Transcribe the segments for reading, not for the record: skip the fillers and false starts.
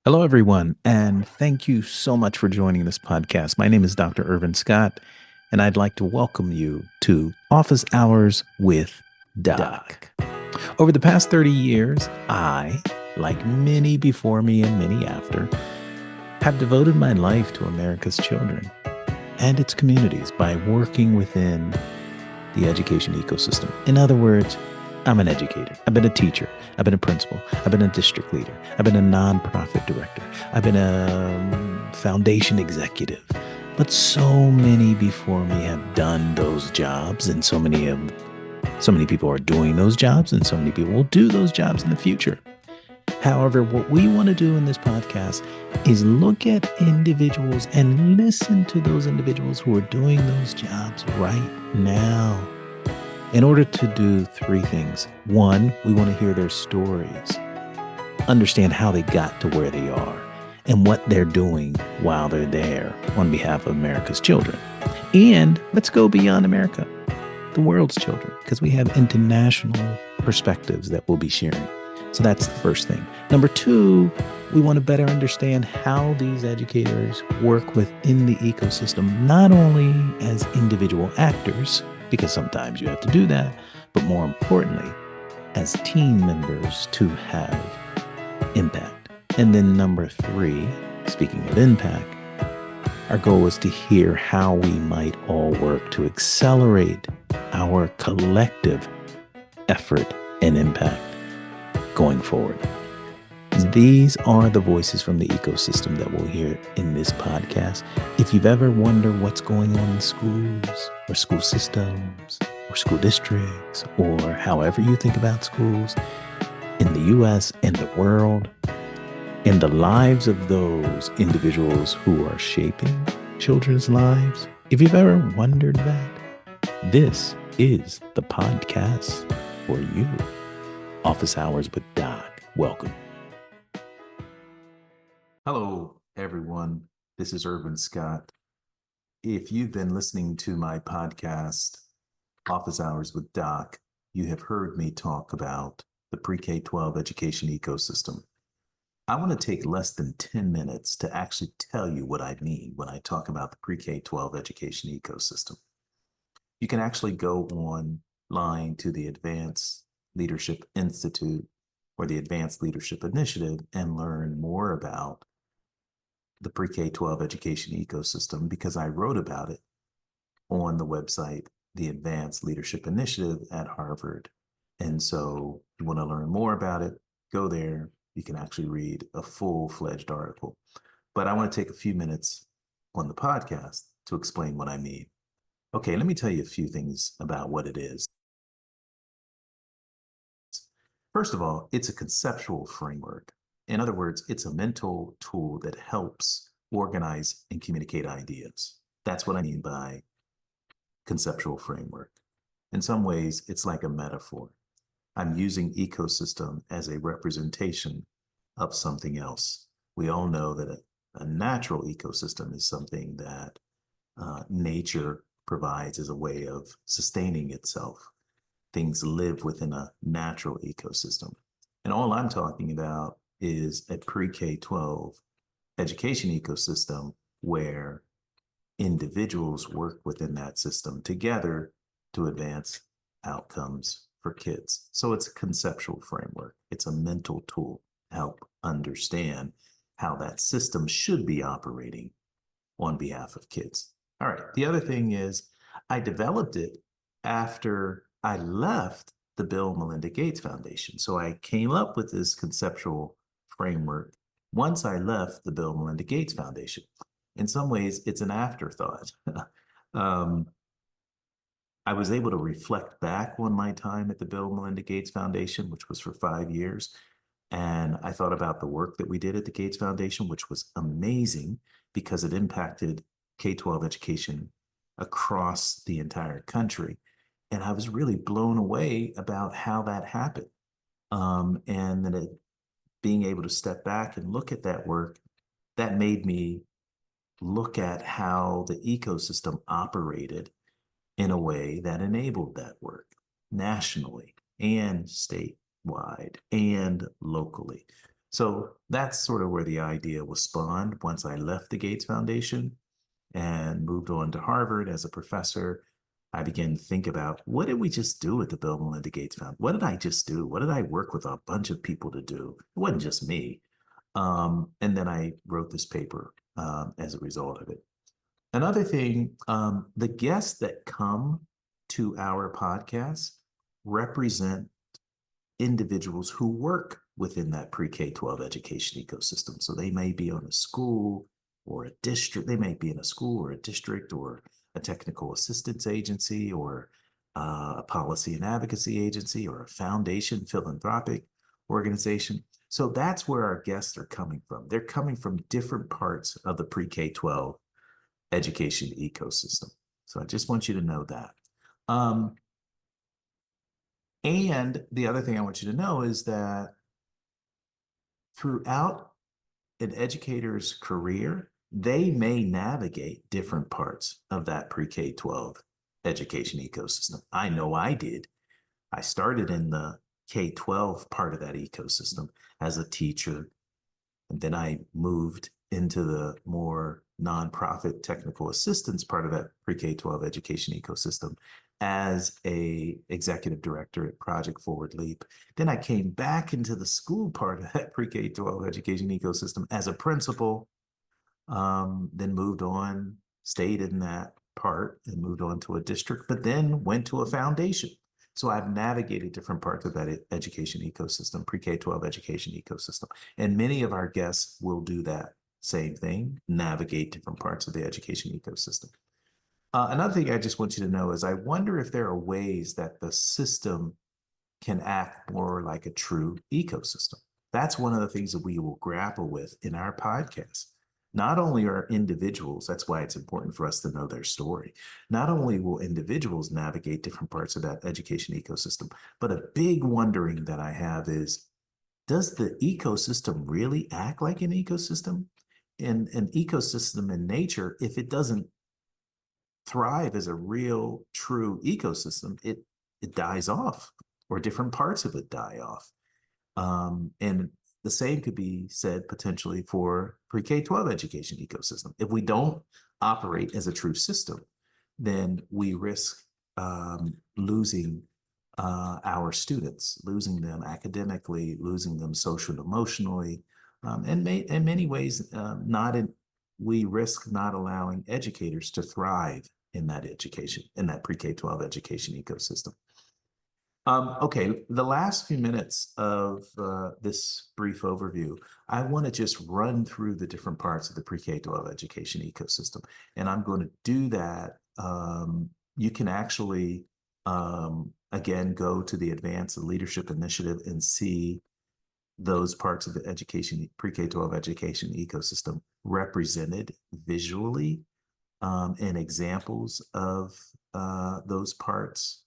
Hello, everyone, and thank you so much for joining this podcast. My name is Dr. Irvin Scott, and I'd like to welcome you to Office Hours with Doc. Over the past 30 years, I, like many before me and many after, have devoted my life to America's children and its communities by working within the education ecosystem. In other words, I'm an educator. I've been a teacher. I've been a principal. I've been a district leader. I've been a nonprofit director. I've been a foundation executive. But so many before me have done those jobs, and so many people are doing those jobs, and so many people will do those jobs in the future. However, what we want to do in this podcast is look at individuals and listen to those individuals who are doing those jobs right now in order to do three things. One, we want to hear their stories, understand how they got to where they are, and what they're doing while they're there on behalf of America's children. And let's go beyond America, the world's children, because we have international perspectives that we'll be sharing. So that's the first thing. Number two, we want to better understand how these educators work within the ecosystem, not only as individual actors, because sometimes you have to do that, but more importantly, as team members to have impact. And then number three, speaking of impact, our goal is to hear how we might all work to accelerate our collective effort and impact going forward. These are the voices from the ecosystem that we'll hear in this podcast. If you've ever wondered what's going on in schools or school systems or school districts or however you think about schools in the U.S. and the world and the lives of those individuals who are shaping children's lives, if you've ever wondered that, this is the podcast for you. Office Hours with Doc. Welcome. Hello, everyone. This is Irvin Scott. If you've been listening to my podcast, Office Hours with Doc, you have heard me talk about the pre-K-12 education ecosystem. I want to take less than 10 minutes to actually tell you what I mean when I talk about the pre-K-12 education ecosystem. You can actually go online to the Advanced Leadership Institute or the Advanced Leadership Initiative and learn more about the pre-K-12 education ecosystem because I wrote about it on the website, the Advanced Leadership Initiative at Harvard. And so if you want to learn more about it, go there. You can actually read a full-fledged article. But I want to take a few minutes on the podcast to explain what I mean. Okay, let me tell you a few things about what it is. First of all, it's a conceptual framework. In other words, it's a mental tool that helps organize and communicate ideas. That's what I mean by conceptual framework. In some ways, it's like a metaphor. I'm using ecosystem as a representation of something else. We all know that a natural ecosystem is something that nature provides as a way of sustaining itself. Things live within a natural ecosystem. And all I'm talking about is a pre-K-12 education ecosystem where individuals work within that system together to advance outcomes for kids. So it's a conceptual framework. It's a mental tool to help understand how that system should be operating on behalf of kids. All right. The other thing is I developed it after I left the Bill and Melinda Gates Foundation. So I came up with this conceptual framework once I left the Bill and Melinda Gates Foundation. In some ways, it's an afterthought. I was able to reflect back on my time at the Bill and Melinda Gates Foundation, which was for 5 years. And I thought about the work that we did at the Gates Foundation, which was amazing because it impacted K-12 education across the entire country. And I was really blown away about how that happened. And then being able to step back and look at that work, that made me look at how the ecosystem operated in a way that enabled that work nationally and statewide and locally. So that's sort of where the idea was spawned once I left the Gates Foundation and moved on to Harvard as a professor. I began to think about what did we just do at the Bill and Melinda Gates Foundation? What did I just do? What did I work with a bunch of people to do? It wasn't just me. And then I wrote this paper as a result of it. Another thing, the guests that come to our podcast represent individuals who work within that pre-K-12 education ecosystem. So they may be on a school or a district, they may be in a school or a district or a technical assistance agency or a policy and advocacy agency or a foundation, philanthropic organization. So that's where our guests are coming from. They're coming from different parts of the pre-K-12 education ecosystem. So I just want you to know that. And the other thing I want you to know is that throughout an educator's career, they may navigate different parts of that pre-K-12 education ecosystem. I know I did. I started in the K-12 part of that ecosystem as a teacher, and then I moved into the more nonprofit technical assistance part of that pre-K-12 education ecosystem as a executive director at Project Forward Leap. Then I came back into the school part of that pre-K-12 education ecosystem as a principal, then moved on, stayed in that part and moved on to a district, but then went to a foundation. So I've navigated different parts of that education ecosystem, pre-K-12 education ecosystem. And many of our guests will do that same thing, navigate different parts of the education ecosystem. Another thing I just want you to know is I wonder if there are ways that the system can act more like a true ecosystem. That's one of the things that we will grapple with in our podcast. Not only are individuals, that's why it's important for us to know their story. Not only will individuals navigate different parts of that education ecosystem, but a big wondering that I have is, does the ecosystem really act like an ecosystem? And an ecosystem in nature, if it doesn't thrive as a real, true ecosystem, it dies off, or different parts of it die off. And the same could be said potentially for pre-K-12 education ecosystem. If we don't operate as a true system, then we risk losing our students, losing them academically, losing them social and emotionally, and in many ways, we risk not allowing educators to thrive in that education, in that pre-K-12 education ecosystem. Okay, the last few minutes of this brief overview, I want to just run through the different parts of the pre-K-12 education ecosystem. And I'm going to do that. You can actually, again, go to the Advanced Leadership Initiative and see those parts of the education, pre-K-12 education ecosystem represented visually, and examples of those parts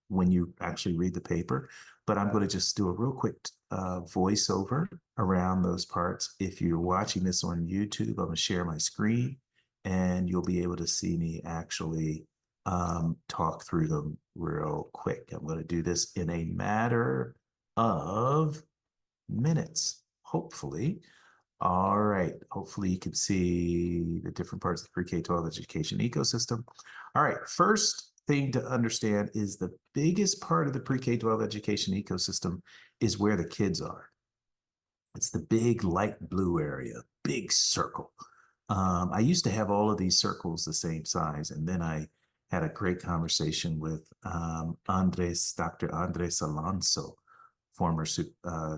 when you actually read the paper. But I'm going to just do a real quick voiceover around those parts. If you're watching this on YouTube, I'm going to share my screen and you'll be able to see me actually talk through them real quick. I'm going to do this in a matter of minutes, hopefully. All right. Hopefully you can see the different parts of the pre-K-12 education ecosystem. All right. First thing to understand is the biggest part of the pre-K-12 education ecosystem is where the kids are. It's the big light blue area, big circle. I used to have all of these circles the same size, and then I had a great conversation with Dr. Andres Alonso, former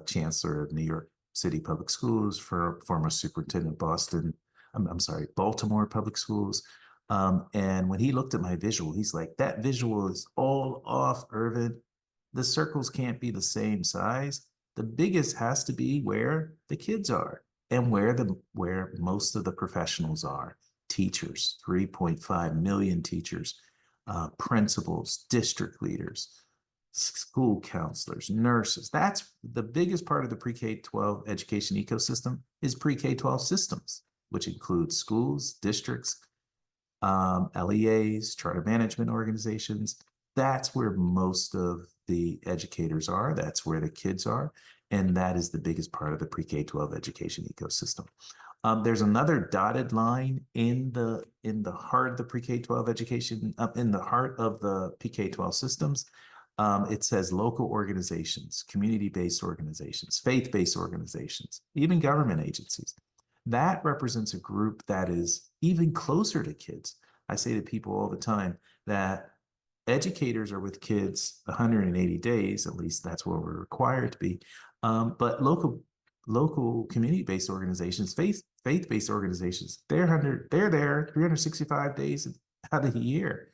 chancellor of New York City Public Schools, for former superintendent Boston, I'm sorry, Baltimore Public Schools. And when he looked at my visual, he's like, that visual is all off, Irvin. The circles can't be the same size. The biggest has to be where the kids are and where most of the professionals are. Teachers, 3.5 million teachers, principals, district leaders, school counselors, nurses. That's the biggest part of the pre-K-12 education ecosystem is pre-K-12 systems, which includes schools, districts, LEAs, charter management organizations. That's where most of the educators are. That's where the kids are. And that is the biggest part of the pre-K-12 education ecosystem. There's another dotted line in the heart of the pre-K-12 education, in the heart of the PK-12 systems. It says local organizations, community-based organizations, faith-based organizations, even government agencies. That represents a group that is even closer to kids. I say to people all the time that educators are with kids 180 days, at least that's where we're required to be. But local community-based organizations, faith-based organizations, they're there 365 days out of the year.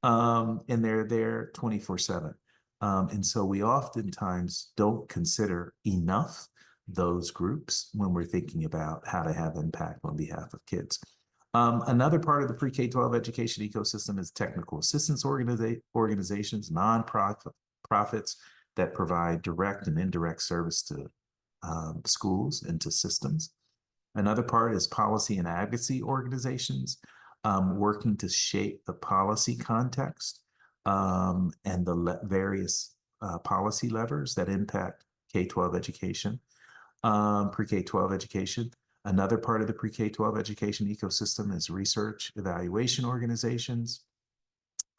And they're there 24/7. And so we oftentimes don't consider enough those groups when we're thinking about how to have impact on behalf of kids. Another part of the pre-K-12 education ecosystem is technical assistance organizations, nonprofits that provide direct and indirect service to schools and to systems. Another part is policy and advocacy organizations working to shape the policy context and the various policy levers that impact K-12 education, pre-K-12 education. Another part of the pre-K-12 education ecosystem is research evaluation organizations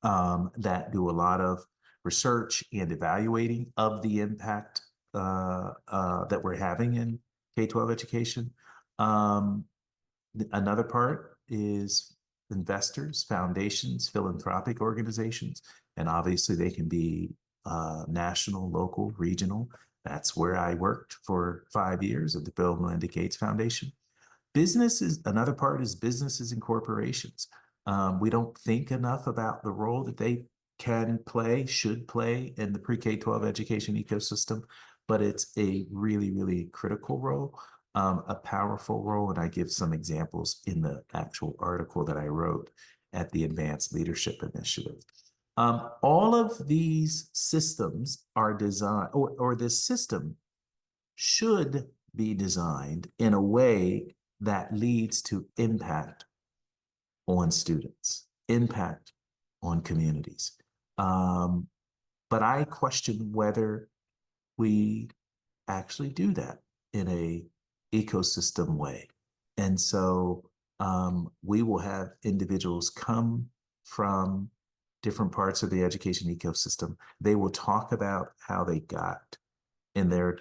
that do a lot of research and evaluating of the impact that we're having in K-12 education. Another part is investors, foundations, philanthropic organizations, and obviously they can be national, local, regional. That's where I worked for 5 years at the Bill and Melinda Gates Foundation. Businesses, another part is businesses and corporations. We don't think enough about the role that they can play, should play in the pre-K-12 education ecosystem, but it's a really, really critical role, a powerful role. And I give some examples in the actual article that I wrote at the Advanced Leadership Initiative. All of these systems are designed, or this system should be designed in a way that leads to impact on students, impact on communities. But I question whether we actually do that in a ecosystem way. And so we will have individuals come from different parts of the education ecosystem. They will talk about how they got in their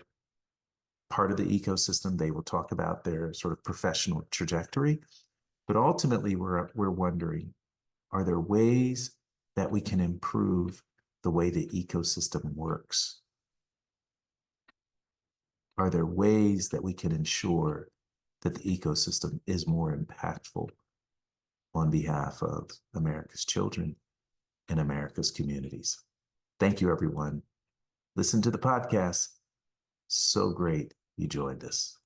part of the ecosystem. They will talk about their sort of professional trajectory. But ultimately, we're wondering, are there ways that we can improve the way the ecosystem works? Are there ways that we can ensure that the ecosystem is more impactful on behalf of America's children and America's communities? Thank you, everyone. Listen to the podcast. So great you joined us.